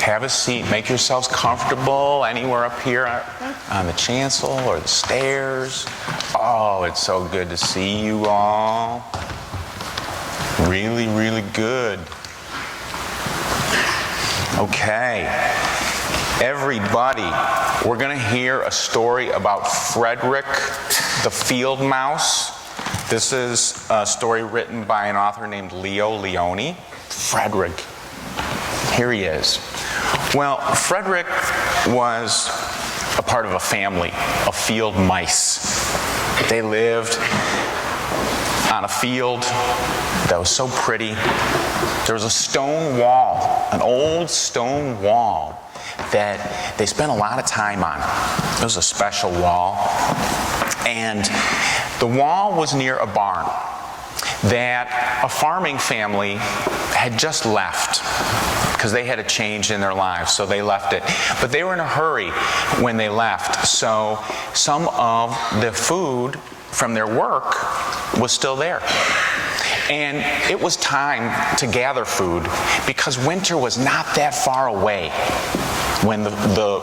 Have a seat. Make yourselves comfortable anywhere up here on the chancel or the stairs. Oh, it's so good to see you all. Really, really good. Okay. Everybody, we're going to hear a story about Frederick the field mouse. This is a story written by an author named Lionni. Frederick. Here he is. Well, Frederick was a part of a family of field mice. They lived on a field that was so pretty. There was a stone wall, an old stone wall that they spent a lot of time on. It was a special wall. And the wall was near a barn that a farming family had just left because they had a change in their lives, so they left it. But they were in a hurry when they left, so some of the food from their work was still there. And it was time to gather food because winter was not that far away when the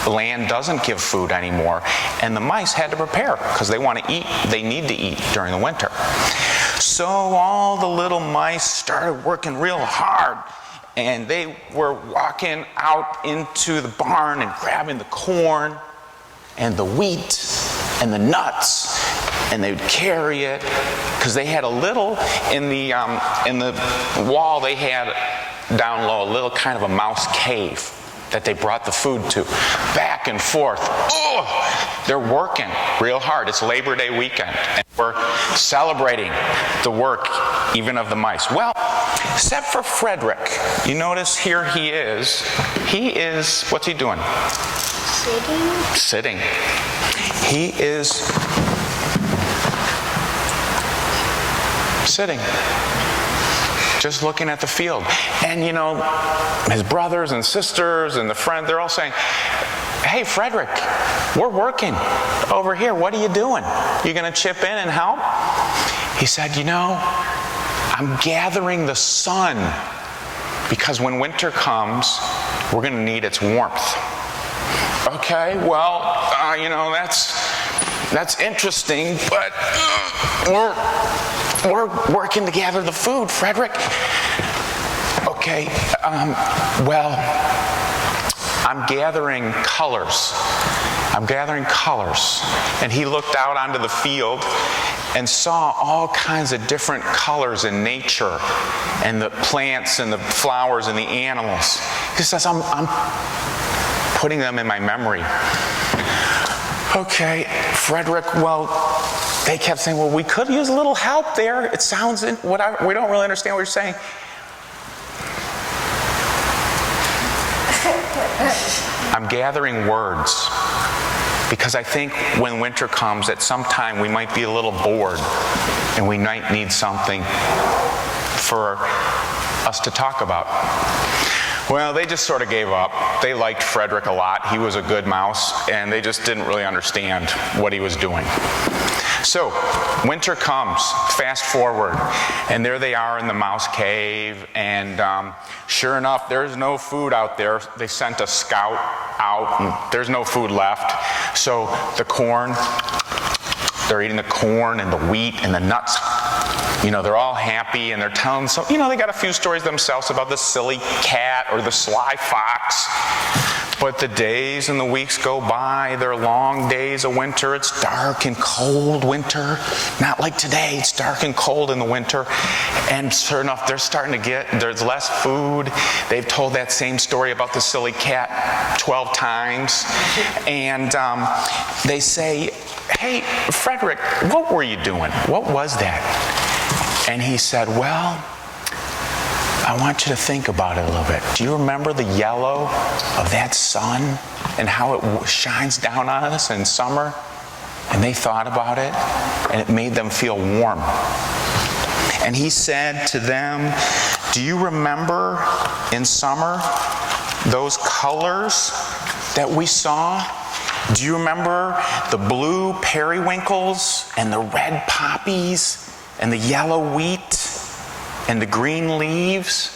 land doesn't give food anymore, and the mice had to prepare because they want to eat, they need to eat during the winter. So all the little mice started working real hard, and they were walking out into the barn and grabbing the corn and the wheat and the nuts, and they would carry it because they had a little in the wall. They had down low a little kind of a mouse cave that they brought the food to, back and forth. Oh, they're working real hard. It's Labor Day weekend, and we're celebrating the work even of the mice. Well, except for Frederick. You notice here he is, what's he doing? Sitting. He is sitting. Just looking at the field. And you know, his brothers and sisters and the friend, they're all saying, "Hey, Frederick, we're working over here. What are you doing? You going to chip in and help?" He said, "You know, I'm gathering the sun because when winter comes, we're going to need its warmth." Okay, well, you know, that's interesting, but we're working to gather the food, Frederick. Okay, well, I'm gathering colors. I'm gathering colors. And he looked out onto the field and saw all kinds of different colors in nature and the plants and the flowers and the animals. He says, I'm putting them in my memory. Okay, Frederick, well, they kept saying, well, we could use a little help there. It sounds, we don't really understand what you're saying. I'm gathering words because I think when winter comes, at some time we might be a little bored and we might need something for us to talk about. Well, they just sort of gave up. They liked Frederick a lot. He was a good mouse, and they just didn't really understand what he was doing. So, winter comes, fast forward, and there they are in the mouse cave, and sure enough, there's no food out there. They sent a scout out, and there's no food left. So, the corn, they're eating the corn and the wheat and the nuts. You know, they're all happy, and they're telling some, you know, they got a few stories themselves about the silly cat or the sly fox. But the days and the weeks go by. They're long days of winter. It's dark and cold winter. Not like today. It's dark and cold in the winter. And sure enough, they're starting to there's less food. They've told that same story about the silly cat 12 times. And they say, "Hey, Frederick, what were you doing? What was that?" And he said, "Well, I want you to think about it a little bit. Do you remember the yellow of that sun and how it shines down on us in summer?" And they thought about it, and it made them feel warm. And he said to them, "Do you remember in summer those colors that we saw? Do you remember the blue periwinkles and the red poppies and the yellow wheat and the green leaves?"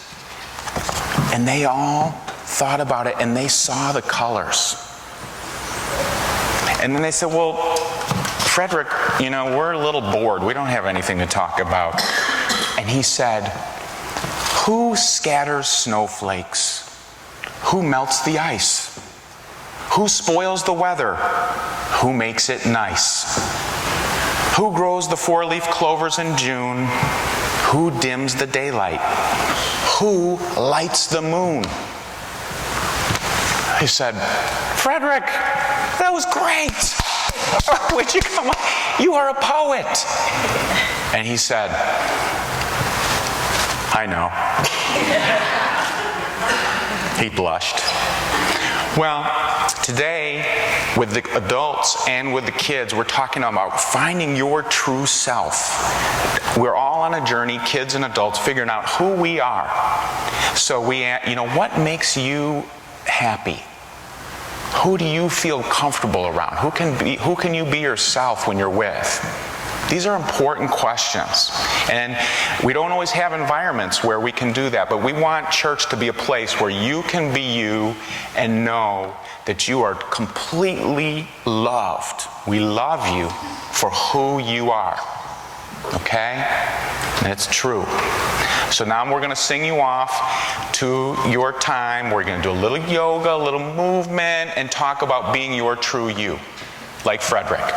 And they all thought about it, and they saw the colors. And then they said, well, Frederick, you know, we're a little bored. We don't have anything to talk about. And he said, who scatters snowflakes? Who melts the ice? Who spoils the weather? Who makes it nice? Who grows the four-leaf clovers in June? Who dims the daylight? Who lights the moon? He said, Frederick, that was great. Would you come on? You are a poet. And he said, I know. He blushed. Well, today, with the adults and with the kids, we're talking about finding your true self. We're all on a journey, kids and adults, figuring out who we are. So what makes you happy? Who do you feel comfortable around? Who can you be yourself when you're with? These are important questions. And we don't always have environments where we can do that, but we want church to be a place where you can be you and know that you are completely loved. We love you for who you are. Okay? And it's true. So now we're going to sing you off to your time. We're going to do a little yoga, a little movement, and talk about being your true you, like Frederick.